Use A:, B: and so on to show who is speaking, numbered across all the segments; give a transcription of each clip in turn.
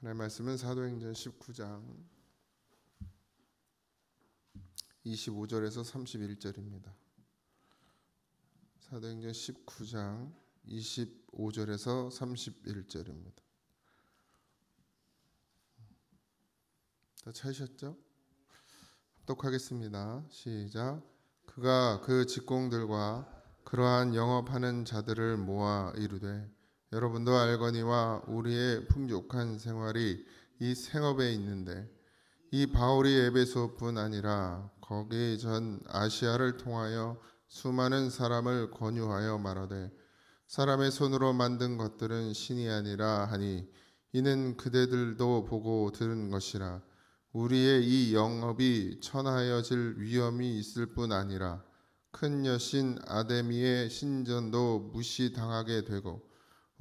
A: 하나님의 말씀은 사도행전 19장 25절에서 31절입니다. 사도행전 19장 25절에서 31절입니다. 다 찾으셨죠? 합독하겠습니다. 시작. 그가 그 직공들과 그러한 영업하는 자들을 모아 이르되 여러분도 알거니와 우리의 풍족한 생활이 이 생업에 있는데 이 바울이 에베소뿐 아니라 거기 전 아시아를 통하여 수많은 사람을 권유하여 말하되 사람의 손으로 만든 것들은 신이 아니라 하니 이는 그대들도 보고 들은 것이라. 우리의 이 영업이 천하여질 위험이 있을 뿐 아니라 큰 여신 아데미의 신전도 무시당하게 되고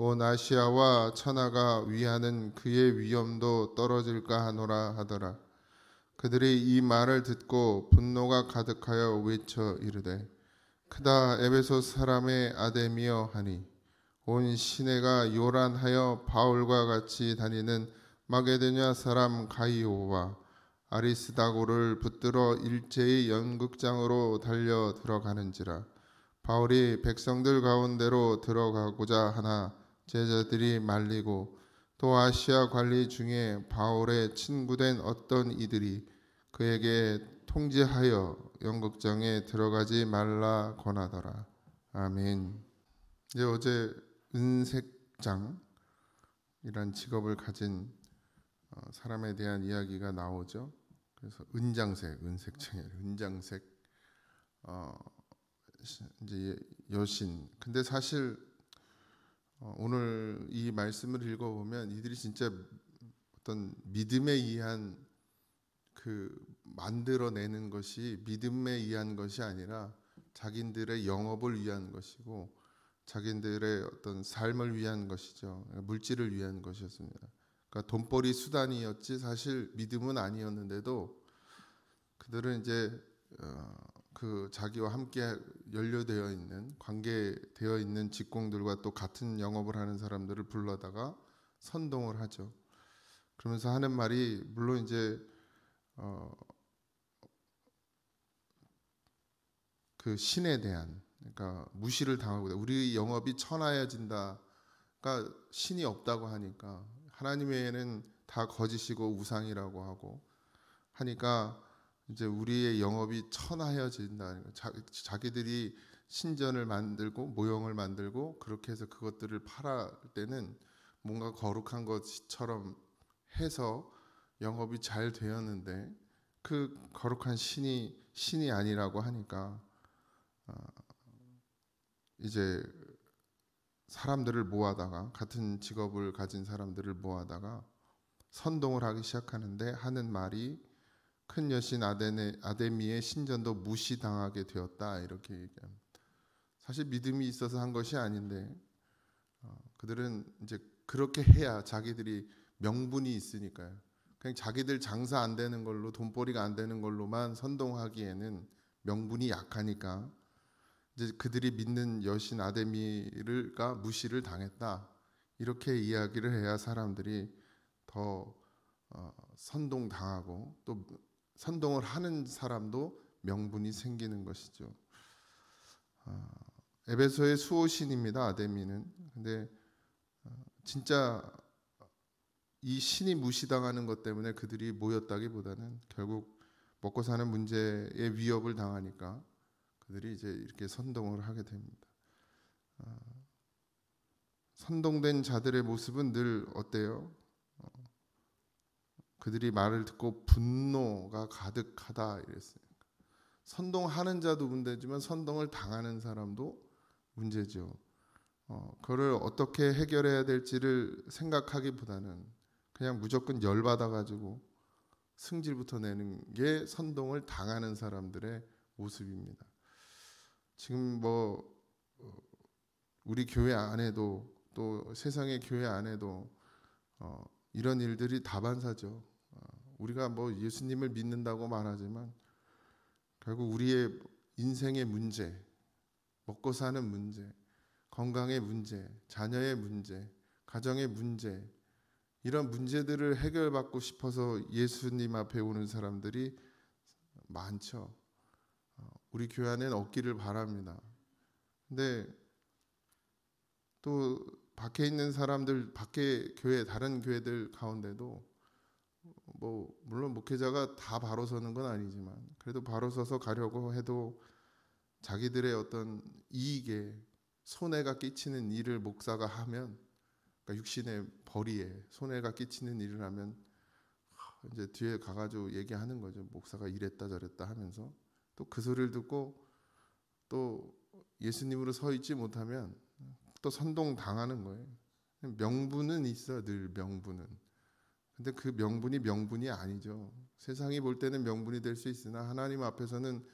A: 온 아시아와 천하가 위하는 그의 위엄도 떨어질까 하노라 하더라. 그들이 이 말을 듣고 분노가 가득하여 외쳐 이르되 크다 에베소 사람의 아데미여 하니 온 시내가 요란하여 바울과 같이 다니는 마게도냐 사람 가이오와 아리스다고를 붙들어 일제히 연극장으로 달려 들어가는지라. 바울이 백성들 가운데로 들어가고자 하나 제자들이 말리고 또 아시아 관리 중에 바울의 친구된 어떤 이들이 그에게 통지하여 연극장에 들어가지 말라 권하더라. 아멘. 이제 어제 은색장이란 직업을 가진 사람에 대한 이야기가 나오죠. 그래서 은색장이 은장색 이제 여신. 근데 사실 오늘 이 말씀을 읽어보면 이들이 진짜 어떤 믿음에 의한 그 만들어내는 것이 믿음에 의한 것이 아니라 자기들의 영업을 위한 것이고 자기들의 어떤 삶을 위한 것이죠. 물질을 위한 것이었습니다. 그러니까 돈벌이 수단이었지 사실 믿음은 아니었는데도 그들은 이제 그 자기와 함께 연료되어 있는 관계되어 있는 직공들과 또 같은 영업을 하는 사람들을 불러다가 선동을 하죠. 그러면서 하는 말이 물론 이제 그 신에 대한 그러니까 무시를 당하고 우리 영업이 천하여진다. 그러니까 신이 없다고 하니까 하나님 외에는 다 거짓이고 우상이라고 하고 하니까 이제 우리의 영업이 천하여진다. 자기들이 신전을 만들고 모형을 만들고 그렇게 해서 그것들을 팔을 때는 뭔가 거룩한 것처럼 해서 영업이 잘 되었는데 그 거룩한 신이 아니라고 하니까 이제 사람들을 모아다가 같은 직업을 가진 사람들을 모아다가 선동을 하기 시작하는데 하는 말이 큰 여신 아데미의 신전도 무시당하게 되었다 이렇게 얘기합니다. 사실 믿음이 있어서 한 것이 아닌데 그들은 이제 그렇게 해야 자기들이 명분이 있으니까요. 그냥 자기들 장사 안 되는 걸로 돈벌이가 안 되는 걸로만 선동하기에는 명분이 약하니까 이제 그들이 믿는 여신 아데미가 무시를 당했다 이렇게 이야기를 해야 사람들이 더 선동당하고 또 선동을 하는 사람도 명분이 생기는 것이죠. 에베소의 수호신입니다. 아데미는. 근데 진짜 이 신이 무시당하는 것 때문에 그들이 모였다기보다는 결국 먹고 사는 문제에 위협을 당하니까 그들이 이제 이렇게 선동을 하게 됩니다. 선동된 자들의 모습은 늘 어때요? 그들이 말을 듣고 분노가 가득하다 이랬어요. 선동하는 자도 문제지만 선동을 당하는 사람도 문제죠. 그거를 어떻게 해결해야 될지를 생각하기보다는 그냥 무조건 열받아가지고 승질부터 내는 게 선동을 당하는 사람들의 모습입니다. 지금 뭐 우리 교회 안에도 또 세상의 교회 안에도 이런 일들이 다반사죠. 우리가 뭐 예수님을 믿는다고 말하지만 결국 우리의 인생의 문제, 먹고 사는 문제, 건강의 문제, 자녀의 문제, 가정의 문제 이런 문제들을 해결받고 싶어서 예수님 앞에 오는 사람들이 많죠. 우리 교회 안에는 없기를 바랍니다. 근데 또 밖에 있는 사람들, 밖에 교회, 다른 교회들 가운데도 뭐 물론 목회자가 다 바로 서는 건 아니지만 그래도 바로 서서 가려고 해도 자기들의 어떤 이익에 손해가 끼치는 일을 목사가 하면, 그러니까 육신의 벌이에 손해가 끼치는 일을 하면 이제 뒤에 가가지고 얘기하는 거죠. 목사가 이랬다 저랬다 하면서 또 그 소리를 듣고 또 예수님으로 서 있지 못하면 또 선동 당하는 거예요. 명분은 있어, 늘 명분은. 근데 그 명분이 아니죠. 세상이 볼 때는 명분이 될 수 있으나 하나님 앞에서는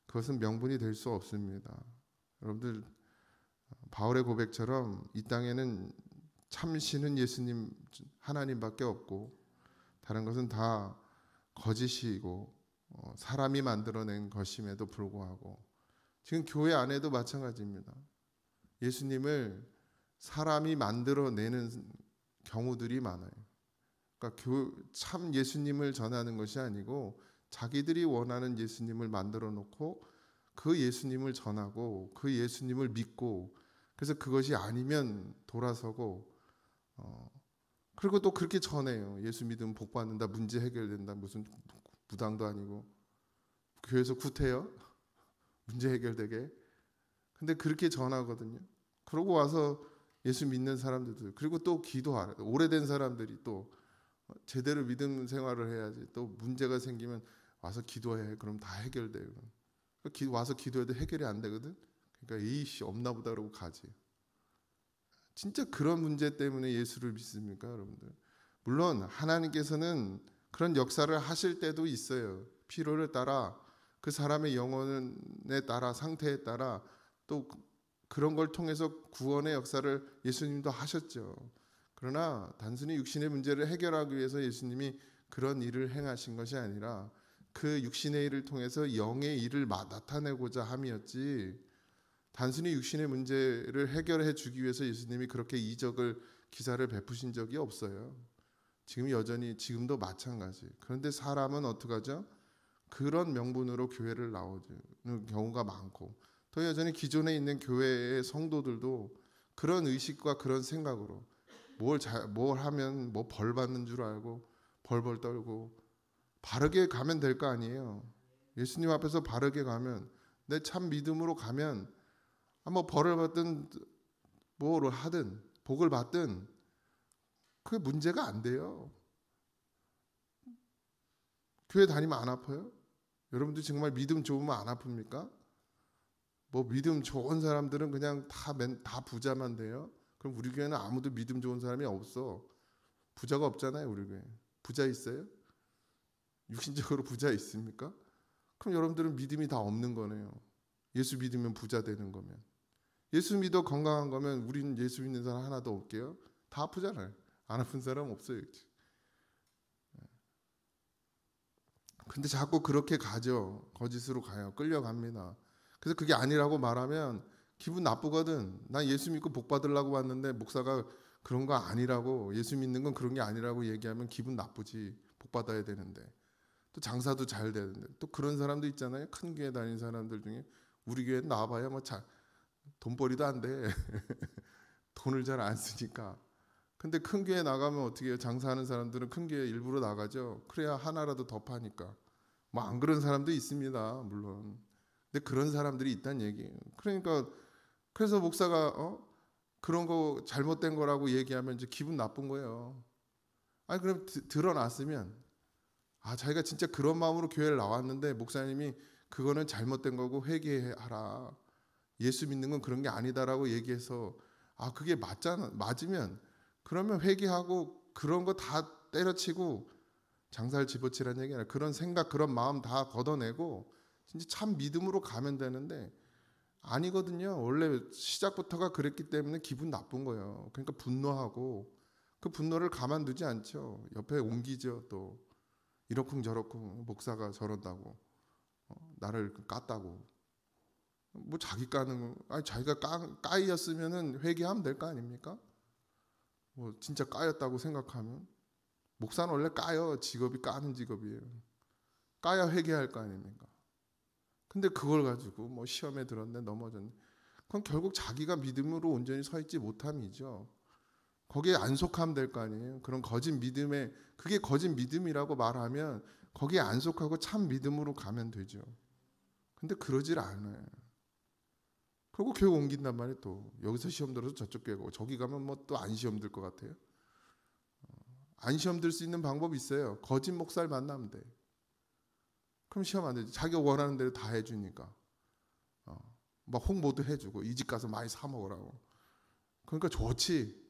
A: 그것은 명분이 될 수 없습니다. 여러분들, 바울의 고백처럼 이 땅에는 참 신은 예수님 하나님밖에 없고 다른 것은 다 거짓이고 사람이 만들어낸 것임에도 불구하고 지금 교회 안에도 마찬가지입니다. 예수님을 사람이 만들어내는 경우들이 많아요. 그러니까 참 예수님을 전하는 것이 아니고 자기들이 원하는 예수님을 만들어 놓고 그 예수님을 전하고 그 예수님을 믿고, 그래서 그것이 아니면 돌아서고 그리고 또 그렇게 전해요. 예수 믿으면 복 받는다, 문제 해결된다, 무슨 무당도 아니고 교회에서 구태여 문제 해결되게. 근데 그렇게 전하거든요. 그러고 와서 예수 믿는 사람들도, 그리고 또 기도하라. 오래된 사람들이 또 제대로 믿음 생활을 해야지. 또 문제가 생기면 와서 기도해. 그럼 다 해결돼요. 와서 기도해도 해결이 안 되거든. 그러니까 에이씨 없나 보다 그러고 가지. 진짜 그런 문제 때문에 예수를 믿습니까, 여러분들? 물론 하나님께서는 그런 역사를 하실 때도 있어요. 필요를 따라 그 사람의 영혼에 따라 상태에 따라 또 그런 걸 통해서 구원의 역사를 예수님도 하셨죠. 그러나 단순히 육신의 문제를 해결하기 위해서 예수님이 그런 일을 행하신 것이 아니라 그 육신의 일을 통해서 영의 일을 나타내고자 함이었지, 단순히 육신의 문제를 해결해 주기 위해서 예수님이 그렇게 이적을 기사를 베푸신 적이 없어요. 지금 여전히 지금도 마찬가지. 그런데 사람은 어떡하죠? 그런 명분으로 교회를 나오는 경우가 많고, 또 여전히 기존에 있는 교회의 성도들도 그런 의식과 그런 생각으로 뭘 하면 뭐 벌 받는 줄 알고 벌벌 떨고, 바르게 가면 될 거 아니에요. 예수님 앞에서 바르게 가면, 내 참 믿음으로 가면 뭐 벌을 받든 뭐를 하든 복을 받든 그게 문제가 안 돼요. 교회 다니면 안 아파요? 여러분들 정말 믿음 좋으면 안 아픕니까? 뭐 믿음 좋은 사람들은 그냥 다 부자만 돼요? 그럼 우리 교회는 아무도 믿음 좋은 사람이 없어. 부자가 없잖아요, 우리 교회. 부자 있어요? 육신적으로 부자 있습니까? 그럼 여러분들은 믿음이 다 없는 거네요. 예수 믿으면 부자 되는 거면. 예수 믿어 건강한 거면 우리는 예수 믿는 사람 하나도 없게요. 다 아프잖아요. 안 아픈 사람 없어요. 근데 자꾸 그렇게 가죠. 거짓으로 가요. 끌려갑니다. 그래서 그게 아니라고 말하면 기분 나쁘거든. 난 예수 믿고 복 받으려고 왔는데 목사가 그런 거 아니라고, 예수 믿는 건 그런 게 아니라고 얘기하면 기분 나쁘지. 복 받아야 되는데. 또 장사도 잘 되는데. 또 그런 사람도 있잖아요. 큰 교회 다니는 사람들 중에 우리 교회 나와봐야 뭐 돈벌이도 안 돼. 돈을 잘 안 쓰니까. 근데 큰 교회 나가면 어떻게 해요? 장사하는 사람들은 큰 교회 일부러 나가죠. 그래야 하나라도 더 파니까. 뭐 안 그런 사람도 있습니다, 물론. 근데 그런 사람들이 있다는 얘기예요. 그러니까 그래서 목사가 그런 거 잘못된 거라고 얘기하면 이제 기분 나쁜 거예요. 아니 그럼 드러났으면 자기가 진짜 그런 마음으로 교회를 나왔는데 목사님이 그거는 잘못된 거고 회개하라. 예수 믿는 건 그런 게 아니다라고 얘기해서 그게 맞으면 그러면 회개하고 그런 거 다 때려치고 장사를 집어치라는 얘기 아니라 그런 생각, 그런 마음 다 걷어내고 진짜 참 믿음으로 가면 되는데 아니거든요. 원래 시작부터가 그랬기 때문에 기분 나쁜 거예요. 그러니까 분노하고 그 분노를 가만두지 않죠. 옆에 옮기죠. 또 이러쿵저러쿵 목사가 저런다고 나를 깠다고. 뭐 자기 까는 자기가 까이였으면은 회개하면 될 거 아닙니까? 뭐 진짜 까였다고 생각하면, 목사는 원래 까요. 직업이 까는 직업이에요. 까야 회개할 거 아닙니까? 근데 그걸 가지고 뭐 시험에 들었네, 넘어졌네. 그건 결국 자기가 믿음으로 온전히 서 있지 못함이죠. 거기에 안속하면 될 거 아니에요. 그런 거짓 믿음에, 그게 거짓 믿음이라고 말하면 거기에 안속하고 참 믿음으로 가면 되죠. 근데 그러질 않아요. 그리고 교회 옮긴단 말이에요. 또 여기서 시험 들어서 저쪽 교회 가고, 저기 가면 뭐 또 안 시험 들 것 같아요. 안 시험 들 수 있는 방법이 있어요. 거짓 목사를 만나면 돼. 그럼 시험 안 되지. 자기가 원하는 대로 다 해주니까. 막 홍보도 해주고, 이 집 가서 많이 사 먹으라고. 그러니까 좋지.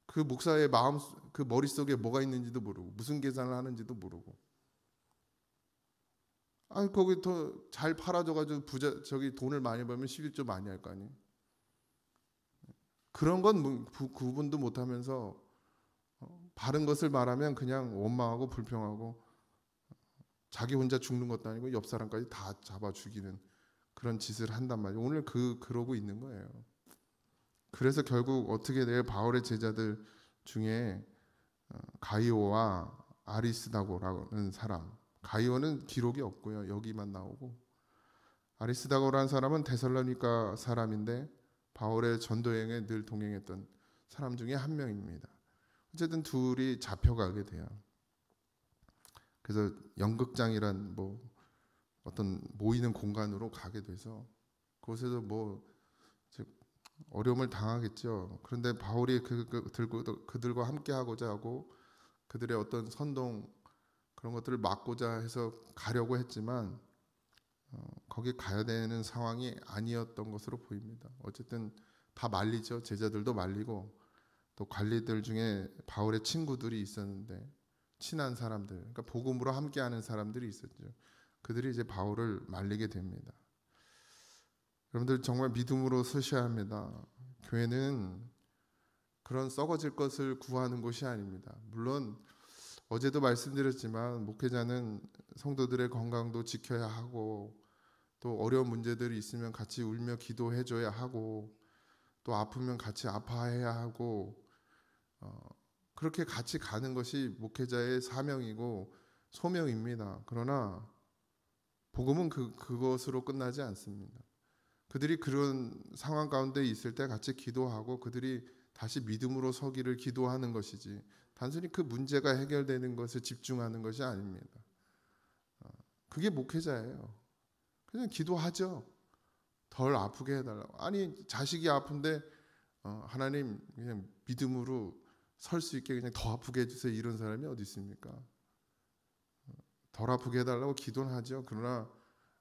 A: 그 목사의 마음, 그 머릿속에 뭐가 있는지도 모르고, 무슨 계산을 하는지도 모르고. 거기 더 잘 팔아줘가지고 부자, 저기 돈을 많이 벌면 11조 많이 할 거 아니에요. 그런 건 구분도 못하면서 바른 것을 말하면 그냥 원망하고 불평하고, 자기 혼자 죽는 것도 아니고 옆 사람까지 다 잡아 죽이는 그런 짓을 한단 말이에요. 오늘 그러고 있는 거예요. 그래서 결국 어떻게 돼요? 바울의 제자들 중에 가이오와 아리스다고라는 사람, 가이오는 기록이 없고요. 여기만 나오고, 아리스다고라는 사람은 데살로니가 사람인데 바울의 전도 여행에 늘 동행했던 사람 중에 한 명입니다. 어쨌든 둘이 잡혀가게 돼요. 그래서 연극장이란 뭐 어떤 모이는 공간으로 가게 돼서 그곳에서 뭐 어려움을 당하겠죠. 그런데 바울이 그들과 함께 하고자 하고 그들의 어떤 선동 그런 것들을 막고자 해서 가려고 했지만 거기 가야 되는 상황이 아니었던 것으로 보입니다. 어쨌든 다 말리죠. 제자들도 말리고, 또 관리들 중에 바울의 친구들이 있었는데, 친한 사람들, 그러니까 복음으로 함께하는 사람들이 있었죠. 그들이 이제 바울을 말리게 됩니다. 여러분들 정말 믿음으로 서셔야 합니다. 교회는 그런 썩어질 것을 구하는 곳이 아닙니다. 물론 어제도 말씀드렸지만 목회자는 성도들의 건강도 지켜야 하고, 또 어려운 문제들이 있으면 같이 울며 기도해 줘야 하고, 또 아프면 같이 아파해야 하고, 그렇게 같이 가는 것이 목회자의 사명이고 소명입니다. 그러나 복음은 그것으로 끝나지 않습니다. 그들이 그런 상황 가운데 있을 때 같이 기도하고 그들이 다시 믿음으로 서기를 기도하는 것이지, 단순히 그 문제가 해결되는 것에 집중하는 것이 아닙니다. 그게 목회자예요. 그냥 기도하죠. 덜 아프게 해달라고. 아니 자식이 아픈데 하나님 그냥 믿음으로 설 수 있게 그냥 더 아프게 해주세요, 이런 사람이 어디 있습니까? 덜 아프게 해달라고 기도는 하죠. 그러나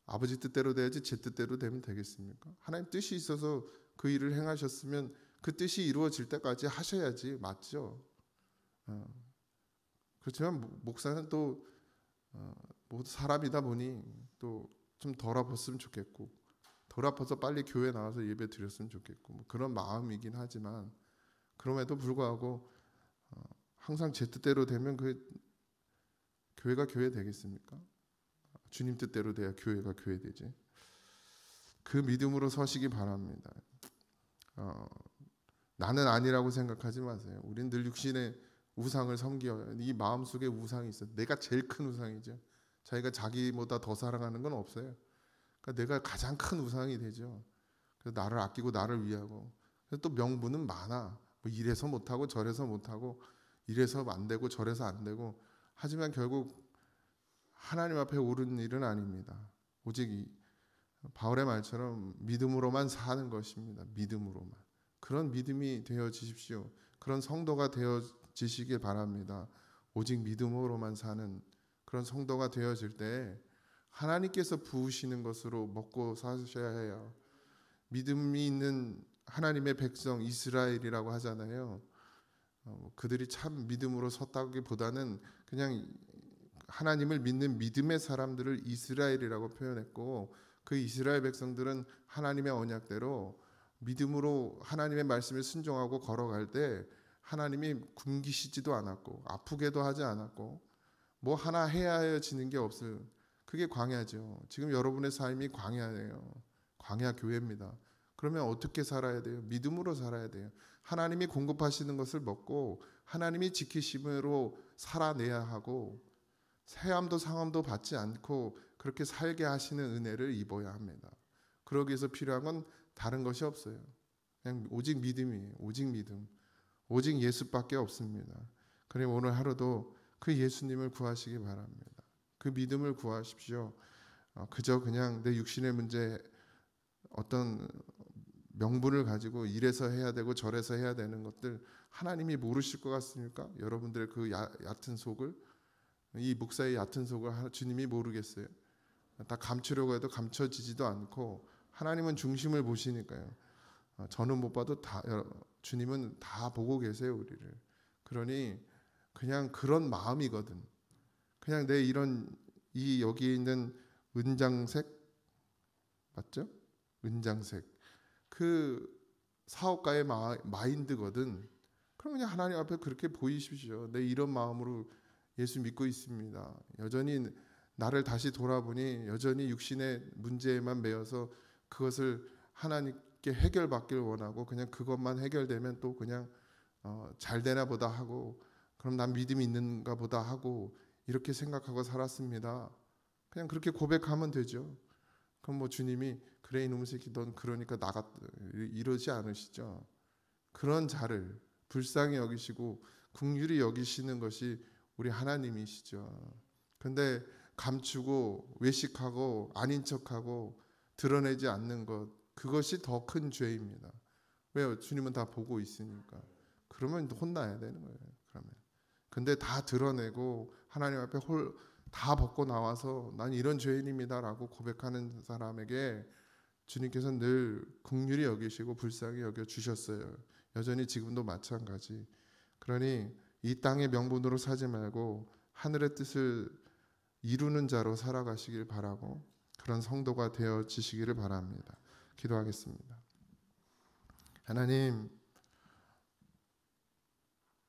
A: 아버지 뜻대로 돼야지 제 뜻대로 되면 되겠습니까? 하나님 뜻이 있어서 그 일을 행하셨으면 그 뜻이 이루어질 때까지 하셔야지, 맞죠? 그렇지만 목사는 또 모두 사람이다 보니 또 좀 덜 아팠으면 좋겠고, 덜 아파서 빨리 교회 나와서 예배 드렸으면 좋겠고, 뭐 그런 마음이긴 하지만, 그럼에도 불구하고 항상 제 뜻대로 되면 그 교회가 교회 되겠습니까? 주님 뜻대로 돼야 교회가 교회 되지. 그 믿음으로 서시기 바랍니다. 나는 아니라고 생각하지 마세요. 우린 늘 육신의 우상을 섬겨요. 이 마음속에 우상이 있어요. 내가 제일 큰 우상이죠. 자기가 자기보다 더 사랑하는 건 없어요. 그러니까 내가 가장 큰 우상이 되죠. 그래서 나를 아끼고 나를 위하고, 또 명분은 많아. 뭐 이래서 못하고 저래서 못하고, 이래서 안 되고 저래서 안 되고, 하지만 결국 하나님 앞에 오른 일은 아닙니다. 오직 바울의 말처럼 믿음으로만 사는 것입니다. 믿음으로만. 그런 믿음이 되어지십시오. 그런 성도가 되어지시길 바랍니다. 오직 믿음으로만 사는 그런 성도가 되어질 때 하나님께서 부으시는 것으로 먹고 사셔야 해요. 믿음이 있는 하나님의 백성 이스라엘이라고 하잖아요. 그들이 참 믿음으로 섰다기보다는 그냥 하나님을 믿는 믿음의 사람들을 이스라엘이라고 표현했고, 그 이스라엘 백성들은 하나님의 언약대로 믿음으로 하나님의 말씀을 순종하고 걸어갈 때 하나님이 굶기시지도 않았고 아프게도 하지 않았고, 뭐 하나 해야 해지는 게 없어요. 그게 광야죠. 지금 여러분의 삶이 광야예요. 광야 교회입니다. 그러면 어떻게 살아야 돼요? 믿음으로 살아야 돼요. 하나님이 공급하시는 것을 먹고 하나님이 지키심으로 살아내야 하고, 세함도 상함도 받지 않고 그렇게 살게 하시는 은혜를 입어야 합니다. 그러기 위해서 필요한 건 다른 것이 없어요. 그냥 오직 믿음이에요. 오직 믿음. 오직 예수밖에 없습니다. 그럼 오늘 하루도 그 예수님을 구하시기 바랍니다. 그 믿음을 구하십시오. 그저 그냥 내 육신의 문제, 어떤 명분을 가지고 이래서 해야 되고 저래서 해야 되는 것들 하나님이 모르실 것 같습니까? 여러분들의 그 얕은 속을, 이 목사의 얕은 속을 주님이 모르겠어요? 다 감추려고 해도 감춰지지도 않고 하나님은 중심을 보시니까요. 저는 못 봐도 주님은 다 보고 계세요, 우리를. 그러니 그냥 그런 마음이거든. 그냥 내 이 여기 있는 은장색 맞죠? 은장색 그 사업가의 마인드거든. 그럼 그냥 하나님 앞에 그렇게 보이십시오. 내 이런 마음으로 예수 믿고 있습니다. 여전히 나를 다시 돌아보니 여전히 육신의 문제에만 매여서 그것을 하나님께 해결받길 원하고, 그냥 그것만 해결되면 또 그냥 잘 되나 보다 하고, 그럼 난 믿음이 있는가 보다 하고 이렇게 생각하고 살았습니다. 그냥 그렇게 고백하면 되죠. 그럼 뭐 주님이 그래 이놈의 새끼 넌 그러니까 나갔 이러지 않으시죠. 그런 자를 불쌍히 여기시고 긍휼히 여기시는 것이 우리 하나님이시죠. 근데 감추고 외식하고 아닌 척하고 드러내지 않는 것, 그것이 더 큰 죄입니다. 왜요? 주님은 다 보고 있으니까. 그러면 혼나야 되는 거예요. 그러면. 근데 다 드러내고 하나님 앞에 다 벗고 나와서 난 이런 죄인입니다라고 고백하는 사람에게 주님께서는 늘 긍휼히 여기시고 불쌍히 여겨 주셨어요. 여전히 지금도 마찬가지. 그러니 이 땅의 명분으로 사지 말고 하늘의 뜻을 이루는 자로 살아가시길 바라고, 그런 성도가 되어지시기를 바랍니다. 기도하겠습니다. 하나님,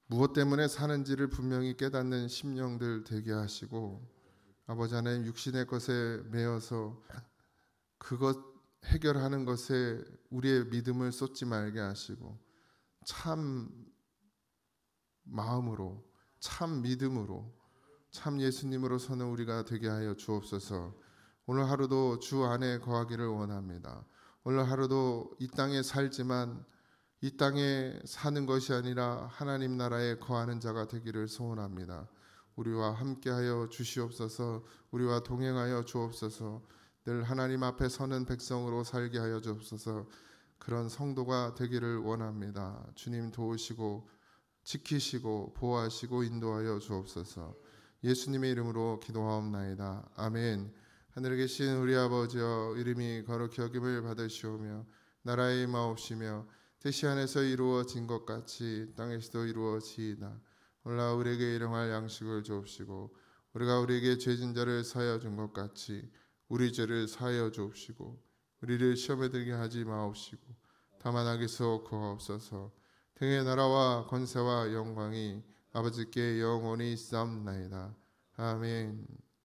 A: 무엇 때문에 사는지를 분명히 깨닫는 심령들 되게 하시고, 아버지 하나님, 육신의 것에 매여서 그것 해결하는 것에 우리의 믿음을 쏟지 말게 하시고, 참 마음으로, 참 믿음으로, 참 예수님으로 서는 우리가 되게 하여 주옵소서. 오늘 하루도 주 안에 거하기를 원합니다. 오늘 하루도 이 땅에 살지만 이 땅에 사는 것이 아니라 하나님 나라에 거하는 자가 되기를 소원합니다. 우리와 함께하여 주시옵소서. 우리와 동행하여 주옵소서. 늘 하나님 앞에 서는 백성으로 살게 하여 주옵소서. 그런 성도가 되기를 원합니다. 주님 도우시고 지키시고 보호하시고 인도하여 주옵소서. 예수님의 이름으로 기도하옵나이다. 아멘. 하늘에 계신 우리 아버지여, 이름이 거룩히 여김을 받으시오며 나라의 임하옵시며 뜻이 하늘에서 이루어진 것 같이 땅에서도 이루어지이다. 오늘날 우리에게 일용할 양식을 주옵시고, 우리가 우리에게 죄진 자를 사하여 준 것 같이 우리 죄를 사하여 주옵시고, 우리를 시험에 들게 하지 마옵시고 다만 악에서 구하옵소서. 등의 나라와 권세와 영광이 아버지께 영원히 있사옵나이다. 아멘.